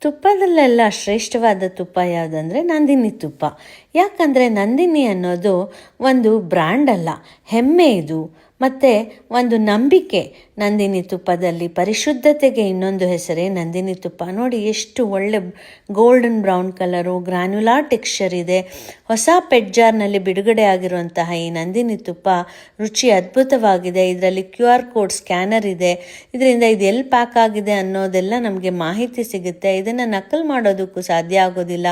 ತುಪ್ಪದಲ್ಲೆಲ್ಲ ಶ್ರೇಷ್ಠವಾದ ತುಪ್ಪ ಯಾವುದಂದರೆ ನಂದಿನಿ ತುಪ್ಪ. ಯಾಕಂದರೆ ನಂದಿನಿ ಅನ್ನೋದು ಒಂದು ಬ್ರ್ಯಾಂಡ್ ಅಲ್ಲ, ಹೆಮ್ಮೆ ಇದು. ಮತ್ತು ಒಂದು ನಂಬಿಕೆ ನಂದಿನಿ ತುಪ್ಪದಲ್ಲಿ. ಪರಿಶುದ್ಧತೆಗೆ ಇನ್ನೊಂದು ಹೆಸರೇ ನಂದಿನಿ ತುಪ್ಪ. ನೋಡಿ ಎಷ್ಟು ಒಳ್ಳೆ ಗೋಲ್ಡನ್ ಬ್ರೌನ್ ಕಲರು, ಗ್ರ್ಯಾನ್ಯುಲಾರ್ ಟೆಕ್ಸ್ಚರ್ ಇದೆ. ಹೊಸ ಪೆಟ್ ಜಾರ್ನಲ್ಲಿ ಬಿಡುಗಡೆ ಆಗಿರುವಂತಹ ಈ ನಂದಿನಿ ತುಪ್ಪ ರುಚಿ ಅದ್ಭುತವಾಗಿದೆ. ಇದರಲ್ಲಿ QR ಕೋಡ್ ಸ್ಕ್ಯಾನರ್ ಇದೆ. ಇದರಿಂದ ಇದು ಎಲ್ಲಿ ಪ್ಯಾಕ್ ಆಗಿದೆ ಅನ್ನೋದೆಲ್ಲ ನಮಗೆ ಮಾಹಿತಿ ಸಿಗುತ್ತೆ. ಇದನ್ನು ನಕಲ್ ಮಾಡೋದಕ್ಕೂ ಸಾಧ್ಯ ಆಗೋದಿಲ್ಲ.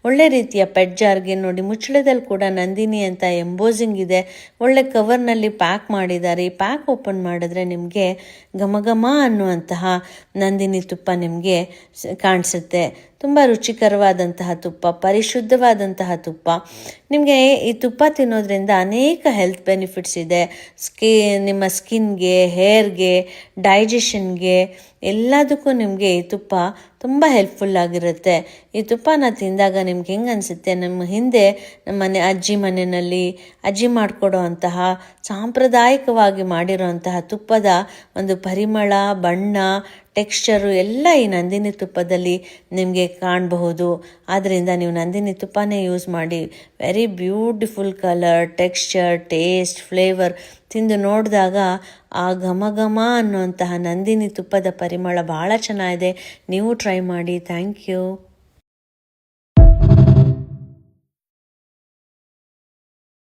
ಒಳ್ಳೆ ರೀತಿಯ ಪೆಟ್ ಜಾರ್ಗೆ ನೋಡಿ, ಮುಚ್ಚಳದಲ್ಲಿ ಕೂಡ ನಂದಿನಿ ಅಂತ ಎಂಬೋಸಿಂಗ್ ಇದೆ. ಒಳ್ಳೆ ಕವರ್ನಲ್ಲಿ ಪ್ಯಾಕ್ ಮಾಡಿದ್ದಾರೆ. ಈ ಪ್ಯಾಕ್ ಓಪನ್ ಮಾಡಿದ್ರೆ ನಿಮಗೆ ಘಮ ಘಮ ಅನ್ನುವಂತಹ ನಂದಿನಿ ತುಪ್ಪ ನಿಮಗೆ ಕಾಣಿಸುತ್ತೆ. ತುಂಬ ರುಚಿಕರವಾದಂತಹ ತುಪ್ಪ, ಪರಿಶುದ್ಧವಾದಂತಹ ತುಪ್ಪ. ನಿಮಗೆ ಈ ತುಪ್ಪ ತಿನ್ನೋದ್ರಿಂದ ಅನೇಕ ಹೆಲ್ತ್ ಬೆನಿಫಿಟ್ಸ್ ಇದೆ. ನಿಮ್ಮ ಸ್ಕಿನ್ಗೆ, ಹೇರ್ಗೆ, ಡೈಜೆಷನ್ಗೆ ಎಲ್ಲದಕ್ಕೂ ನಿಮಗೆ ಈ ತುಪ್ಪ ತುಂಬ ಹೆಲ್ಪ್ಫುಲ್ಲಾಗಿರುತ್ತೆ. ಈ ತುಪ್ಪನ ತಿಂದಾಗ ನಿಮ್ಗೆ ಹೆಂಗೆ ಅನಿಸುತ್ತೆ, ನಮ್ಮ ಹಿಂದೆ ನಮ್ಮ ಅಜ್ಜಿ ಮನೆಯಲ್ಲಿ ಅಜ್ಜಿ ಮಾಡಿಕೊಡೋ ಅಂತಹ ಸಾಂಪ್ರದಾಯಿಕವಾಗಿ ಮಾಡಿರೋಂತಹ ತುಪ್ಪದ ಒಂದು ಪರಿಮಳ, ಬಣ್ಣ, ಟೆಕ್ಸ್ಚರು ಎಲ್ಲ ಈ ನಂದಿನಿ ತುಪ್ಪದಲ್ಲಿ ನಿಮಗೆ ಕಾಣಬಹುದು. ಆದ್ದರಿಂದ ನೀವು ನಂದಿನಿ ತುಪ್ಪನೇ ಯೂಸ್ ಮಾಡಿ. Very beautiful colour, texture, taste, flavour. ತಿಂದು ನೋಡಿದಾಗ ಆ ಘಮ ಘಮ ಅನ್ನುವಂತಹ ನಂದಿನಿ ತುಪ್ಪದ ಪರಿಮಳ ಭಾಳ ಚೆನ್ನಾಗಿದೆ. ನೀವು ಟ್ರೈ ಮಾಡಿ. Thank you.